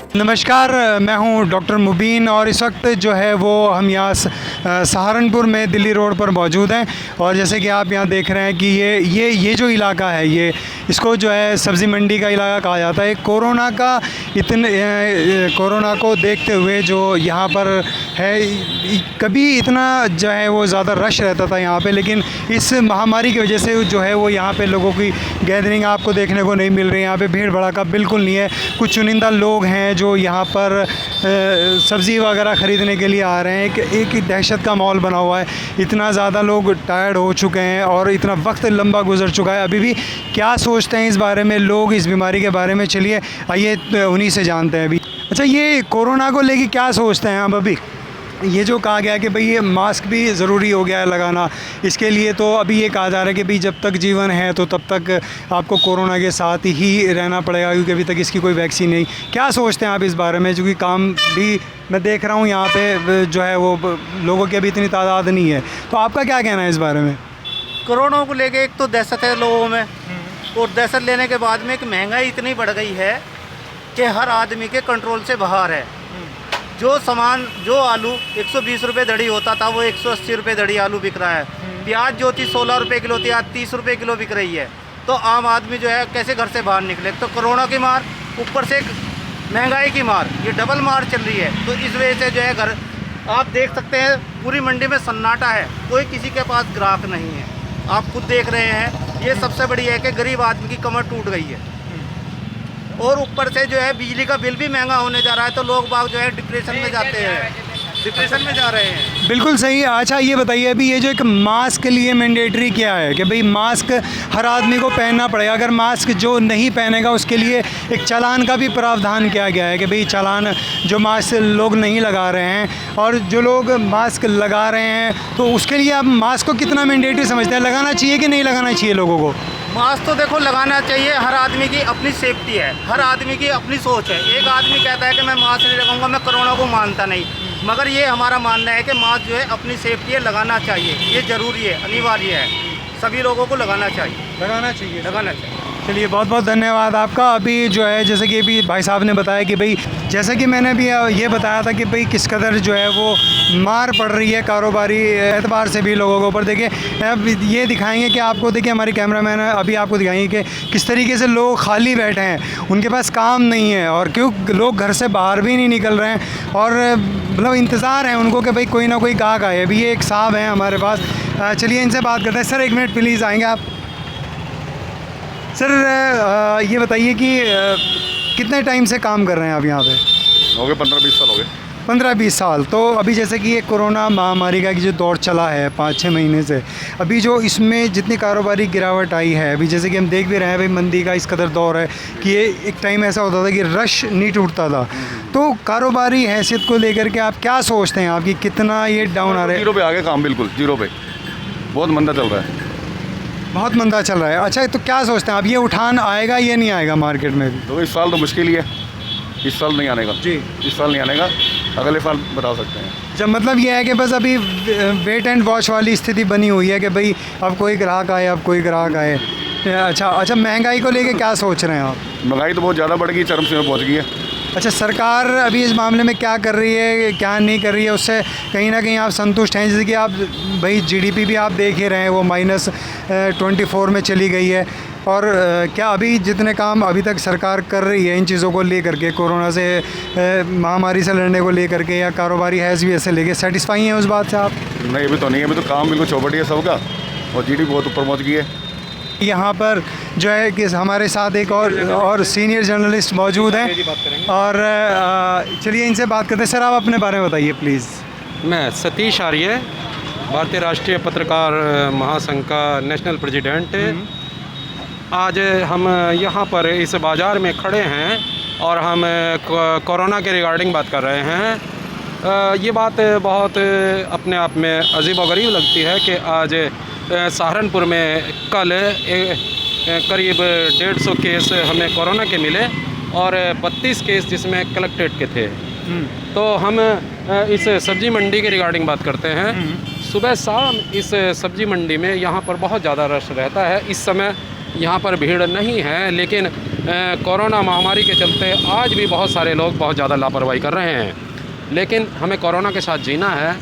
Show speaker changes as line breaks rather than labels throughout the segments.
नमस्कार, मैं हूं डॉक्टर मुबीन और इस वक्त जो है वो हम यहाँ सहारनपुर में दिल्ली रोड पर मौजूद हैं। और जैसे कि आप यहाँ देख रहे हैं कि ये जो इलाका है, ये इसको जो है सब्ज़ी मंडी का इलाका कहा जाता है। कोरोना को देखते हुए जो यहाँ पर है, कभी इतना जो है वो ज़्यादा रश रहता था यहाँ पे, लेकिन इस महामारी की वजह से जो है वो यहाँ पे लोगों की गैदरिंग आपको देखने को नहीं मिल रही है। यहाँ पे भीड़ भड़ाका बिल्कुल नहीं है। कुछ चुनिंदा लोग हैं जो यहाँ पर सब्ज़ी वगैरह ख़रीदने के लिए आ रहे हैं। एक दहशत का माहौल बना हुआ है। इतना ज़्यादा लोग टायर्ड हो चुके हैं और इतना वक्त लंबा गुजर चुका है। अभी भी क्या सोचते हैं इस बारे में लोग, इस बीमारी के बारे में, चलिए आइए उन्हीं से जानते हैं अभी। अच्छा, ये कोरोना को लेके क्या सोचते हैं आप अभी? ये जो कहा गया कि भाई ये मास्क भी ज़रूरी हो गया है लगाना, इसके लिए तो अभी ये कहा जा रहा है कि भाई जब तक जीवन है तो तब तक आपको कोरोना के साथ ही रहना पड़ेगा, क्योंकि अभी तक इसकी कोई वैक्सीन नहीं। क्या सोचते हैं आप इस बारे में? क्योंकि काम भी मैं देख रहा हूँ यहाँ पे जो है वो लोगों की अभी इतनी तादाद नहीं है, तो आपका क्या कहना है इस बारे में?
कोरोना को लेके एक तो दहशत है लोगों में, और दहशत लेने के बाद में एक महंगाई इतनी बढ़ गई है कि हर आदमी के कंट्रोल से बाहर है। जो आलू 120 रुपये दड़ी होता था वो 180 रुपये दड़ी आलू बिक रहा है। प्याज जो थी 16 रुपये किलो थी, आज 30 रुपये किलो बिक रही है। तो आम आदमी जो है कैसे घर से बाहर निकले? तो कोरोना की मार, ऊपर से महंगाई की मार, ये डबल मार चल रही है। तो इस वजह से जो है घर आप देख सकते हैं पूरी मंडी में सन्नाटा है, कोई किसी के पास ग्राहक नहीं है। आप खुद देख रहे हैं। ये सबसे बड़ी है कि गरीब आदमी की कमर टूट गई है, और ऊपर से जो है बिजली का बिल भी महंगा होने जा रहा है। तो लोग बाग जो है डिप्रेशन में जाते हैं, डिप्रेशन में जा रहे हैं।
बिल्कुल सही है। अच्छा, ये बताइए अभी ये जो एक मास्क के लिए मैंडेटरी क्या है कि भाई मास्क हर आदमी को पहनना पड़ेगा। अगर मास्क जो नहीं पहनेगा उसके लिए एक चालान का भी प्रावधान किया गया है कि भाई चालान, जो मास्क लोग नहीं लगा रहे हैं और जो लोग मास्क लगा रहे हैं, तो उसके लिए आप मास्क को कितना मैंडेटरी समझते हैं? लगाना चाहिए कि नहीं लगाना चाहिए लोगों को?
मास्क तो देखो लगाना चाहिए। हर आदमी की अपनी सेफ्टी है, हर आदमी की अपनी सोच है। एक आदमी कहता है कि मैं मास्क नहीं लगाऊंगा, मैं कोरोना को मानता नहीं, मगर ये हमारा मानना है कि मास्क जो है अपनी सेफ्टी है, लगाना चाहिए। ये ज़रूरी है, अनिवार्य है, सभी लोगों को लगाना चाहिए, लगाना चाहिए।
चलिए, बहुत बहुत धन्यवाद आपका। अभी जो है जैसे कि अभी भाई साहब ने बताया कि भाई, जैसे कि मैंने भी ये बताया था कि भाई किस कदर जो है वो मार पड़ रही है कारोबारी एतबार से भी लोगों के ऊपर। देखिए, अब ये दिखाएंगे कि आपको, देखिए हमारी कैमरामैन है, अभी आपको दिखाएंगे कि किस तरीके से लोग खाली बैठे हैं, उनके पास काम नहीं है, और क्यों लोग घर से बाहर भी नहीं निकल रहे हैं, और मतलब इंतज़ार है उनको कि भाई कोई ना कोई गाहक आए। अभी ये एक साहब हैं हमारे पास, चलिए इनसे बात करते हैं। सर, एक मिनट प्लीज़, आएँगे आप? सर, ये बताइए कि कितने टाइम से काम कर रहे हैं आप यहाँ पे?
हो गए 15-20 साल हो गए।
15-20 साल। तो अभी जैसे कि ये कोरोना महामारी का जो दौर चला है 5-6 महीने से, अभी जो इसमें जितनी कारोबारी गिरावट आई है, अभी जैसे कि हम देख भी रहे हैं भाई मंदी का इस कदर दौर है कि ये एक टाइम ऐसा होता था कि रश नहीं टूटता था। तो कारोबारी हैसियत को लेकर के आप क्या सोचते हैं, आपकी कितना ये डाउन आ रहा है?
0 पे आ गए काम, बिल्कुल 0 पे। बहुत मंदा चल रहा है,
बहुत मंदा चल रहा है। अच्छा, तो क्या सोचते हैं आप, ये उठान आएगा या नहीं आएगा मार्केट में भी?
तो इस साल तो मुश्किल ही है, इस साल नहीं आने का
जी।
इस साल नहीं आने का, अगले साल बता सकते हैं।
जब मतलब ये है कि बस अभी वेट एंड वॉच वाली स्थिति बनी हुई है कि भाई अब कोई ग्राहक आए, अब कोई ग्राहक आए। अच्छा, महंगाई को लेके क्या सोच रहे हैं आप?
महंगाई तो बहुत ज़्यादा बढ़ गई, चरम सीमा पहुँच गई है।
अच्छा, सरकार अभी इस मामले में क्या कर रही है, क्या नहीं कर रही है, उससे कहीं ना कहीं आप संतुष्ट हैं? जैसे कि आप भाई जीडीपी भी आप देख ही रहे हैं, वो -24 में चली गई है। और क्या अभी जितने काम अभी तक सरकार कर रही है इन चीज़ों को लेकर के, कोरोना से महामारी से लड़ने को लेकर के, या कारोबारी हैज़ भी ऐसे लेके सेटिस्फाई हैं उस बात से आप?
नहीं, अभी तो नहीं है, अभी तो काम बिल्कुल चौपटी है सबका, और जीडीपी बहुत ऊपर पहुँच गई है।
यहाँ पर जो है कि हमारे साथ एक और सीनियर जर्नलिस्ट मौजूद हैं, और चलिए इनसे बात करते हैं। सर, आप अपने बारे में बताइए प्लीज़।
मैं सतीश आर्य, भारतीय राष्ट्रीय पत्रकार महासंघ का नेशनल प्रेसिडेंट। आज हम यहाँ पर इस बाज़ार में खड़े हैं और हम कोरोना के रिगार्डिंग बात कर रहे हैं। ये बात बहुत अपने आप में अजीब व गरीब लगती है कि आज सहारनपुर में कल करीब 150 केस हमें कोरोना के मिले और 32 केस जिसमें कलेक्ट्रेट के थे। तो हम इस सब्ज़ी मंडी के रिगार्डिंग बात करते हैं। सुबह शाम इस सब्ज़ी मंडी में यहाँ पर बहुत ज़्यादा रश रहता है। इस समय यहाँ पर भीड़ नहीं है, लेकिन कोरोना महामारी के चलते आज भी बहुत सारे लोग बहुत ज़्यादा लापरवाही कर रहे हैं। लेकिन हमें कोरोना के साथ जीना है,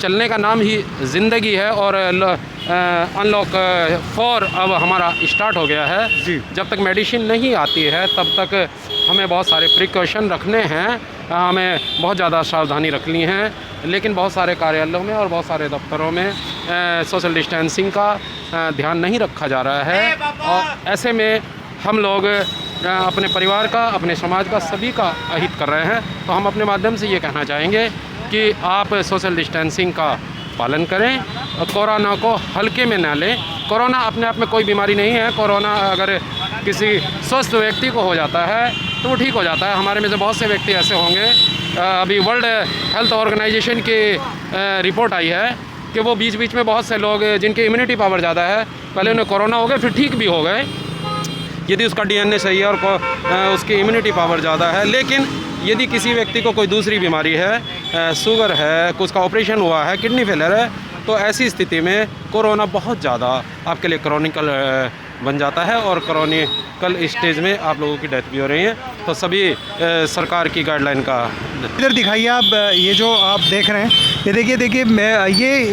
चलने का नाम ही ज़िंदगी है और अनलॉक 4 अब हमारा स्टार्ट हो गया है।
जी।
जब तक मेडिसिन नहीं आती है तब तक हमें बहुत सारे प्रिकॉशन रखने हैं, हमें बहुत ज़्यादा सावधानी रखनी है। लेकिन बहुत सारे कार्यालयों में और बहुत सारे दफ्तरों में सोशल डिस्टेंसिंग का ध्यान नहीं रखा जा रहा है और ऐसे में हम लोग अपने परिवार का, अपने समाज का, सभी का अहित कर रहे हैं। तो हम अपने माध्यम से ये कहना चाहेंगे कि आप सोशल डिस्टेंसिंग का पालन करें और कोरोना को हल्के में ना लें। कोरोना अपने आप में कोई बीमारी नहीं है। कोरोना अगर किसी स्वस्थ व्यक्ति को हो जाता है तो वो ठीक हो जाता है। हमारे में से बहुत से व्यक्ति ऐसे होंगे, अभी वर्ल्ड हेल्थ ऑर्गेनाइजेशन की रिपोर्ट आई है कि वो बीच बीच में बहुत से लोग जिनकी इम्यूनिटी पावर ज़्यादा है, पहले उन्हें कोरोना हो गए फिर ठीक भी हो गए, यदि उसका DNA सही है और उसकी इम्यूनिटी पावर ज़्यादा है। लेकिन यदि किसी व्यक्ति को कोई दूसरी बीमारी है, शुगर है, उसका ऑपरेशन हुआ है, किडनी फेलियर है, तो ऐसी स्थिति में कोरोना बहुत ज़्यादा आपके लिए क्रॉनिकल बन जाता है और क्रॉनिकल स्टेज में आप लोगों की डेथ भी हो रही है। तो सभी सरकार की गाइडलाइन का
इधर दिखाइए आप, ये जो आप देख रहे हैं, ये देखिए ये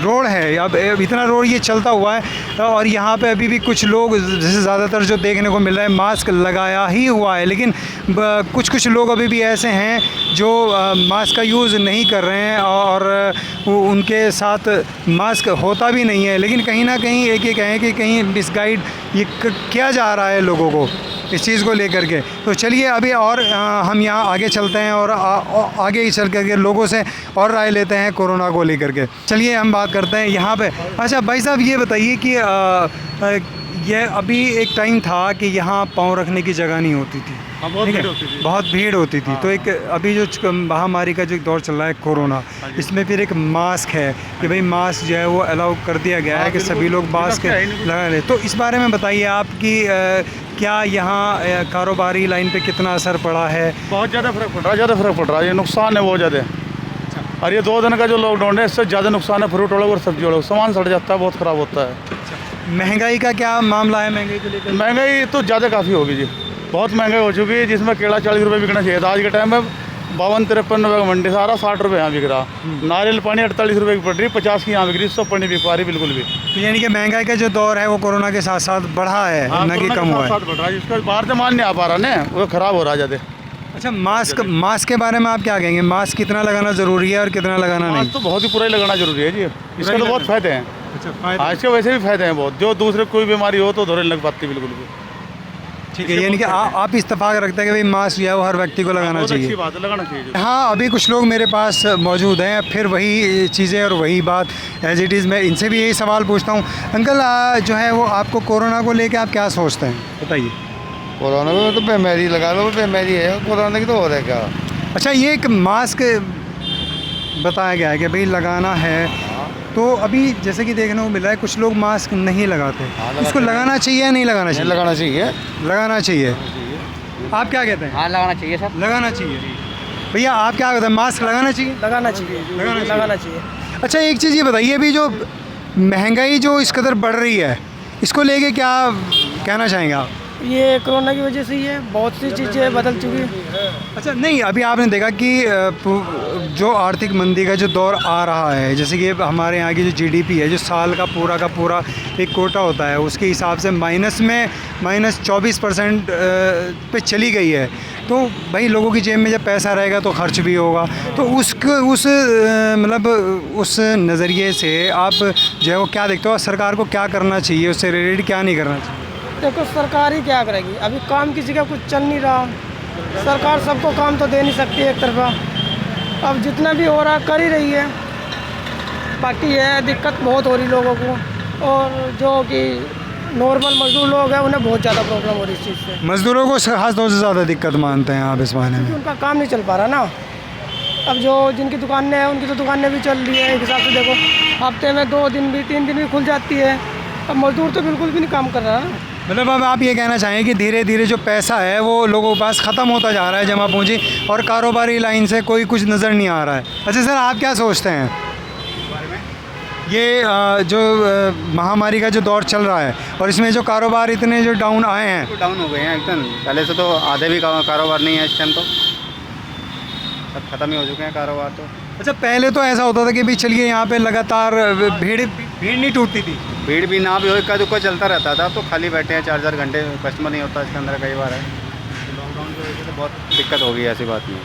रोड है। अब इतना रोड ये चलता हुआ है और यहाँ पे अभी भी कुछ लोग, जैसे ज़्यादातर जो देखने को मिल रहा है, मास्क लगाया ही हुआ है। लेकिन कुछ लोग अभी भी ऐसे हैं जो मास्क का यूज़ नहीं कर रहे हैं और उनके साथ मास्क होता भी नहीं है। लेकिन कहीं ना कहीं एक ये कहें कि कहीं मिसगाइड ये किया जा रहा है लोगों को इस चीज़ को लेकर के। तो चलिए अभी और हम यहाँ आगे चलते हैं और आगे ही चल करके लोगों से और राय लेते हैं कोरोना को लेकर के। चलिए हम बात करते हैं यहाँ पे। अच्छा भाई साहब, ये बताइए कि ये अभी एक टाइम था कि यहाँ पाँव रखने की जगह नहीं होती थी,
बहुत भीड़ होती थी।
बहुत भीड़ होती थी। तो एक अभी जो महामारी का जो दौर चल रहा है कोरोना, इसमें फिर एक मास्क है कि भाई मास्क जो है वो अलाउ कर दिया गया है कि सभी लोग मास्क लगा लें। तो इस बारे में बताइए आप कि क्या यहाँ कारोबारी लाइन पे कितना असर पड़ा है?
बहुत ज़्यादा फर्क पड़ रहा है, ज़्यादा फर्क पड़ रहा है। ये नुकसान है बहुत ज़्यादा। और ये 2 दिन का जो लॉकडाउन है, इससे ज़्यादा नुकसान है फ्रूट वालों और सब्जी वालों को। सामान सड़ जाता है, बहुत ख़राब होता है।
महंगाई का क्या मामला है? महंगाई को लेकर
महंगाई तो ज़्यादा काफ़ी होगी जी, बहुत महंगाई हो चुकी है। जिसमें केला 40 रुपये बिकना चाहिए था, आज के टाइम में 52-53 रुपये का मंडी सारा 60 रुपये यहाँ बिक रहा। नारियल पानी 48 रुपये की पड़ रही, 50 की यहाँ बिक रही, 100 पानी बिक पा रही बिल्कुल भी।
तो यानी कि महंगाई का जो दौर है वो कोरोना के साथ साथ बढ़ा है, न कि कम हुआ है।
बढ़ रहा है, जिसका बाहर से माल नहीं आ पा रहा ना, वो ख़राब हो रहा है ज़्यादा।
अच्छा, मास्क के बारे में आप क्या कहेंगे? मास्क कितना लगाना ज़रूरी है और कितना लगाना नहीं?
आज तो बहुत ही पूरा ही लगाना जरूरी है जी, इसके तो बहुत फायदे हैं।
अच्छा,
आज के वैसे भी फायदे हैं बहुत, जो दूसरे कोई बीमारी हो तो धोरे लग पाती बिल्कुल भी।
ठीक है, यानी कि आप इत्तेफाक रखते हैं कि भाई मास्क जो है वो हर व्यक्ति को लगाना
बहुत अच्छी
चाहिए।
बात है, लगाना चाहिए।
हाँ, अभी कुछ लोग मेरे पास मौजूद हैं, फिर वही चीज़ें और वही बात एज इट इज़। मैं इनसे भी यही सवाल पूछता हूँ। अंकल जो है वो आपको कोरोना को लेकर आप क्या सोचते हैं, बताइए।
कोरोना में तो बीमारी लगा लो, बीमारी है कोरोना की, तो हो रहा है क्या?
अच्छा, ये एक मास्क बताया गया है कि भाई लगाना है, तो अभी जैसे कि देखने को मिल रहा है कुछ लोग मास्क नहीं लगाते। उसको लगाना चाहिए या नहीं लगाना चाहिए?
लगाना चाहिए,
लगाना चाहिए। आप क्या कहते हैं?
हाँ, लगाना चाहिए सर।
लगाना चाहिए। भैया आप क्या कहते हैं, मास्क लगाना चाहिए?
लगाना चाहिए, लगाना चाहिए।
अच्छा, एक चीज़ ये बताइए, अभी जो महंगाई जो इस कदर बढ़ रही है, इसको लेके क्या कहना चाहेंगे आप?
ये कोरोना की वजह से ही है, बहुत सी चीज़ें बदल चुकी हैं।
अच्छा, नहीं, अभी आपने देखा कि जो आर्थिक मंदी का जो दौर आ रहा है, जैसे कि हमारे यहाँ की जो GDP है, जो साल का पूरा एक कोटा होता है, उसके हिसाब से -24% पे चली गई है। तो भाई लोगों की जेब में जब पैसा रहेगा तो खर्च भी होगा। तो उस नज़रिए से आप जो है वो क्या देखते हो, सरकार को क्या करना चाहिए, उससे रिलेटेड क्या नहीं करना चाहिए?
देखो, सरकार ही क्या करेगी, अभी काम किसी का कुछ चल नहीं रहा। सरकार सबको काम तो दे नहीं सकती एक तरफा, अब जितना भी हो रहा कर ही रही है। बाकी है दिक्कत बहुत हो रही लोगों को, और जो कि नॉर्मल मजदूर लोग हैं उन्हें बहुत ज़्यादा प्रॉब्लम हो रही इस चीज़ से।
मज़दूरों को खास तौर से ज़्यादा दिक्कत मानते हैं आप इस मायने में?
उनका काम नहीं चल पा रहा ना। अब जो जिनकी दुकानें हैं उनकी तो दुकानें भी चल रही है एक हिसाब से। देखो, हफ्ते में 2 दिन भी 3 दिन भी खुल जाती है, अब मजदूर तो बिल्कुल भी नहीं काम कर रहा है।
मतलब अब आप ये कहना चाहें कि धीरे धीरे जो पैसा है वो लोगों के पास ख़त्म होता जा रहा है, जमा पूंजी, और कारोबारी लाइन से कोई कुछ नज़र नहीं आ रहा है। अच्छा सर, आप क्या सोचते हैं? ये जो महामारी का जो दौर चल रहा है और इसमें जो कारोबार इतने जो डाउन आए हैं,
तो डाउन हो गए हैं एकदम। पहले से तो आधे भी कारोबार नहीं है इस टाइम, तो सब खत्म ही हो चुके हैं कारोबार तो।
अच्छा पहले तो ऐसा होता था कि भाई चलिए यहाँ पे लगातार भीड़ भीड़ नहीं टूटती थी।
भीड़ भी ना भी हो, इक्का दुक्का चलता रहता था। तो खाली बैठे हैं 4-4 घंटे, कस्टमर नहीं होता इसके अंदर कई बार है। लॉकडाउन की वजह से बहुत दिक्कत हो गई, ऐसी बात नहीं।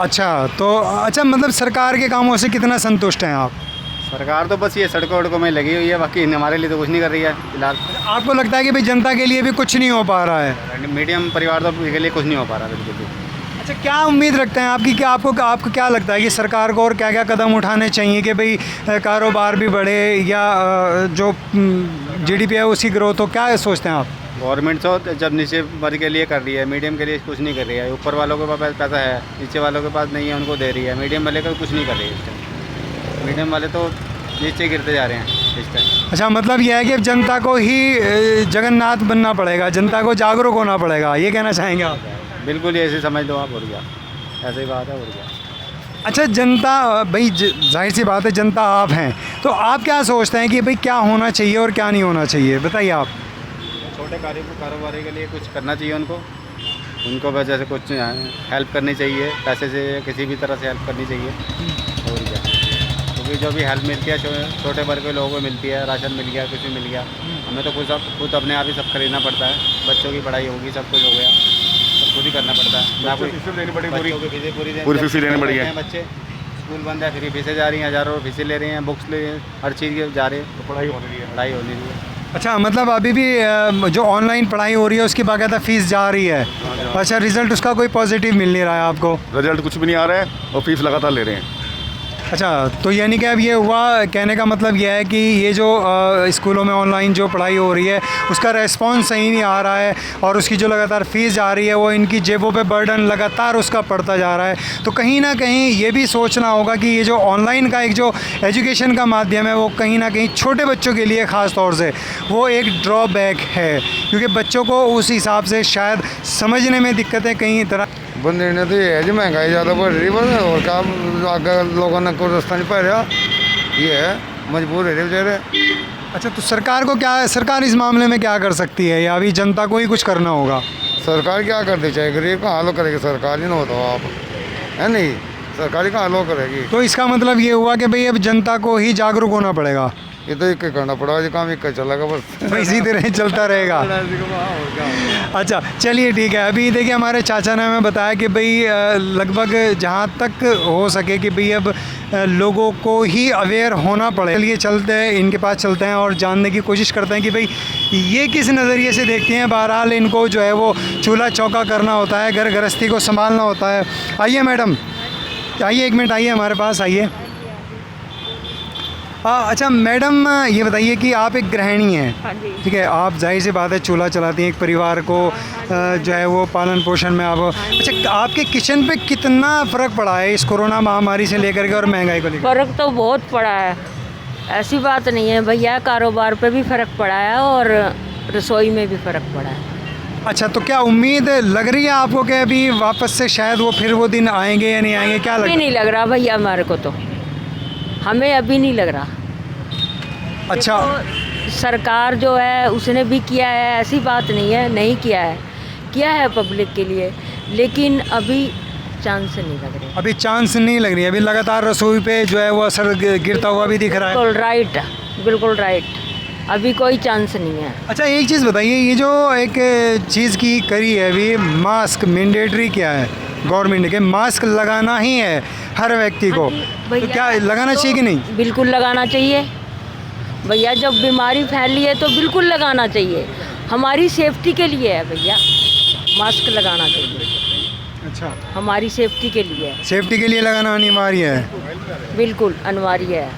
अच्छा तो अच्छा मतलब सरकार के कामों से कितना संतुष्ट हैं आप?
सरकार तो बस ये सड़कों वड़कों में लगी हुई है, बाकी हमारे लिए तो कुछ नहीं कर रही है फिलहाल।
आपको लगता है कि भाई जनता के लिए भी कुछ नहीं हो पा रहा है?
मीडियम परिवार तो के लिए कुछ नहीं हो पा रहा बिल्कुल भी।
अच्छा क्या उम्मीद रखते हैं आपकी, कि आपको क्या लगता है कि सरकार को और क्या क्या कदम उठाने चाहिए कि भाई कारोबार भी बढ़े या जो जीडीपी है उसकी ग्रोथ हो? क्या सोचते हैं आप?
गवर्नमेंट तो जब नीचे वर्ग के लिए कर रही है, मीडियम के लिए कुछ नहीं कर रही है। ऊपर वालों के पास पैसा है, नीचे वालों के पास नहीं है, उनको दे रही है। मीडियम वाले का कुछ नहीं कर रही है इस टाइम। मीडियम वाले तो नीचे गिरते जा रहे हैं इस टाइम।
अच्छा मतलब यह है कि जनता को ही जगन्नाथ बनना पड़ेगा, जनता को जागरूक होना पड़ेगा, ये कहना चाहेंगे आप?
बिल्कुल ये ऐसे समझ लो आप, और क्या ऐसे ही बात है, और क्या।
अच्छा जनता भाई जाहिर सी बात है जनता आप हैं, तो आप क्या सोचते हैं कि भाई क्या होना चाहिए और क्या नहीं होना चाहिए, बताइए आप।
छोटे कारोबारी के लिए कुछ करना चाहिए उनको वजह से कुछ हेल्प करनी चाहिए, पैसे से किसी भी तरह से हेल्प करनी चाहिए, और क्या। क्योंकि जो भी हेल्प मिलती है छोटे वर्ग के लोगों को मिलती है, राशन मिल गया, कुछ भी मिल गया, हमें तो खुद अपने आप ही सब खरीदना पड़ता है। बच्चों की पढ़ाई होगी, सब कुछ हो गया, सब खुद ही करना पड़ता है। ना कोई पूरी फीस लेनी पड़ी है। बच्चे स्कूल बंद है, फ्री फीसें जा रही हैं, हज़ारों फीसें ले रहे हैं, बुक्स ले रहे हैं, हर चीज़ के जा रहे हैं, तो पढ़ाई होनी रही है।
अच्छा मतलब अभी भी जो ऑनलाइन पढ़ाई हो रही है उसकी बाकायदा फ़ीस जा रही है। अच्छा रिज़ल्ट उसका कोई पॉजिटिव मिल नहीं रहा है आपको?
रिजल्ट कुछ भी नहीं आ रहा है और फीस लगातार ले रहे हैं।
अच्छा तो यानी कि अब ये हुआ, कहने का मतलब यह है कि ये जो स्कूलों में ऑनलाइन जो पढ़ाई हो रही है उसका रेस्पॉन्स सही नहीं आ रहा है और उसकी जो लगातार फ़ीस जा रही है वो इनकी जेबों पे बर्डन लगातार उसका पड़ता जा रहा है। तो कहीं ना कहीं ये भी सोचना होगा कि ये जो ऑनलाइन का एक जो एजुकेशन का माध्यम है वो कहीं ना कहीं छोटे बच्चों के लिए ख़ास तौर से वो एक ड्रॉबैक है, क्योंकि बच्चों को उस हिसाब से शायद समझने में दिक्कतें कई तरह।
बंदे ने तो ये है जी महंगाई ज़्यादा बढ़ रही है, और क्या आगे लोगों ने कोई रास्ता नहीं पा रहा, ये है मजबूर है बेचारे।
अच्छा तो सरकार को क्या, सरकार इस मामले में क्या कर सकती है या अभी जनता को ही कुछ करना होगा?
सरकार क्या करती चाहिए, गरीब का हाल करेगी सरकार ही ना होता हो आप, है नहीं, सरकार ही का हाल करेगी।
तो इसका मतलब ये हुआ कि भाई अब जनता को ही जागरूक होना पड़ेगा।
ये तो एक करना पड़ा जी, काम एक चलेगा बस।
इसी तरह चलता रहेगा। अच्छा चलिए ठीक है। अभी देखिए हमारे चाचा ने हमें बताया कि भाई लगभग जहाँ तक हो सके कि भाई अब लोगों को ही अवेयर होना पड़े। चलिए चलते हैं, इनके पास चलते हैं और जानने की कोशिश करते हैं कि भाई ये किस नज़रिए से देखते हैं। बहरहाल इनको जो है वो चूल्हा चौका करना होता है, घर गृहस्थी को संभालना होता है। आइए मैडम, आइए एक मिनट, आइए हमारे पास आइए। अच्छा मैडम ये बताइए कि आप एक गृहिणी हैं,
हाँ जी।
ठीक है, आप जाहिर सी बात है चूल्हा चलाती हैं, एक परिवार को जो है वो पालन पोषण में आप। अच्छा आपके किचन पे कितना फ़र्क पड़ा है इस कोरोना महामारी से लेकर के और महंगाई को लेकर?
फ़र्क तो बहुत पड़ा है, ऐसी बात नहीं है भैया, कारोबार पे भी फ़र्क पड़ा है और रसोई में भी फ़र्क पड़ा है।
अच्छा तो क्या उम्मीद लग रही है आपको कि अभी वापस से शायद वो फिर वो दिन आएंगे या नहीं आएंगे, क्या
अभी नहीं लग रहा भैया, हमारे को तो, हमें अभी नहीं लग रहा।
अच्छा
तो सरकार जो है उसने भी किया है, ऐसी बात नहीं है नहीं किया है पब्लिक के लिए, लेकिन अभी चांस नहीं लग रहे।
अभी चांस नहीं लग रही है, अभी लगातार रसोई पे जो है वो असर गिरता हुआ भी दिख रहा है।
बिल्कुल राइट, बिल्कुल राइट, अभी कोई चांस नहीं है।
अच्छा एक चीज़ बताइए, ये जो एक चीज़ की करी है अभी, मास्क मैंडेटरी क्या है गवर्नमेंट के, मास्क लगाना ही है हर व्यक्ति को, तो क्या लगाना चाहिए कि नहीं?
बिल्कुल लगाना चाहिए भैया, जब बीमारी फैली है तो बिल्कुल लगाना चाहिए, हमारी सेफ्टी के लिए है भैया, मास्क लगाना चाहिए।
अच्छा
हमारी सेफ्टी के लिए है,
सेफ्टी के लिए लगाना अनिवार्य है,
बिल्कुल अनिवार्य है।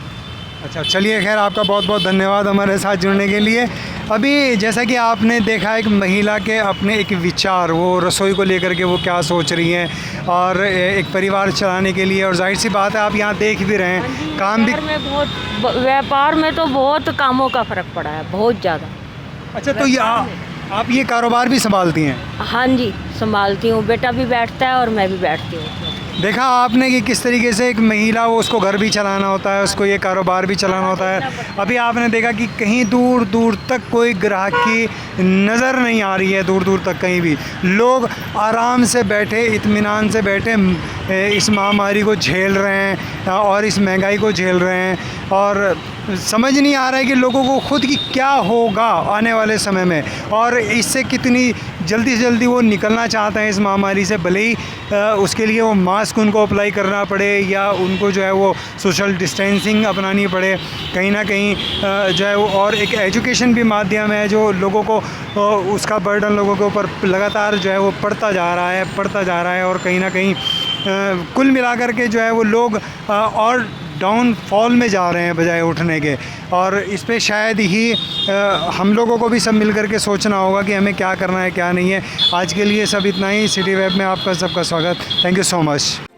अच्छा चलिए खैर, आपका बहुत बहुत धन्यवाद हमारे साथ जुड़ने के लिए। अभी जैसा कि आपने देखा एक महिला के अपने एक विचार, वो रसोई को लेकर के वो क्या सोच रही हैं और एक परिवार चलाने के लिए, और जाहिर सी बात है आप यहाँ देख भी रहे हैं काम भी।
व्यापार में तो बहुत कामों का फ़र्क पड़ा है, बहुत ज़्यादा।
अच्छा तो ये आप ये कारोबार भी संभालती हैं?
हाँ जी संभालती हूँ, बेटा भी बैठता है और मैं भी बैठती हूँ।
देखा आपने कि किस तरीके से एक महिला, वो उसको घर भी चलाना होता है, उसको ये कारोबार भी चलाना होता है। अभी आपने देखा कि कहीं दूर दूर तक कोई ग्राहक की नज़र नहीं आ रही है, दूर दूर तक कहीं भी लोग आराम से बैठे, इत्मीनान से बैठे इस महामारी को झेल रहे हैं और इस महंगाई को झेल रहे हैं। और समझ नहीं आ रहा है कि लोगों को खुद की क्या होगा आने वाले समय में, और इससे कितनी जल्दी से जल्दी वो निकलना चाहते हैं इस महामारी से। भले ही उसके लिए वो मास्क उनको अप्लाई करना पड़े या उनको जो है वो सोशल डिस्टेंसिंग अपनानी पड़े कहीं ना कहीं जो है वो। और एक एजुकेशन भी माध्यम है जो लोगों को उसका बर्डन लोगों के ऊपर लगातार जो है वो बढ़ता जा रहा है और कहीं ना कहीं कुल मिलाकर के जो है वो लोग और डाउनफॉल में जा रहे हैं बजाय उठने के। और इस पे शायद ही हम लोगों को भी सब मिलकर के सोचना होगा कि हमें क्या करना है क्या नहीं है। आज के लिए सब इतना ही। सिटी वेब में आपका सबका स्वागत। Thank you so much.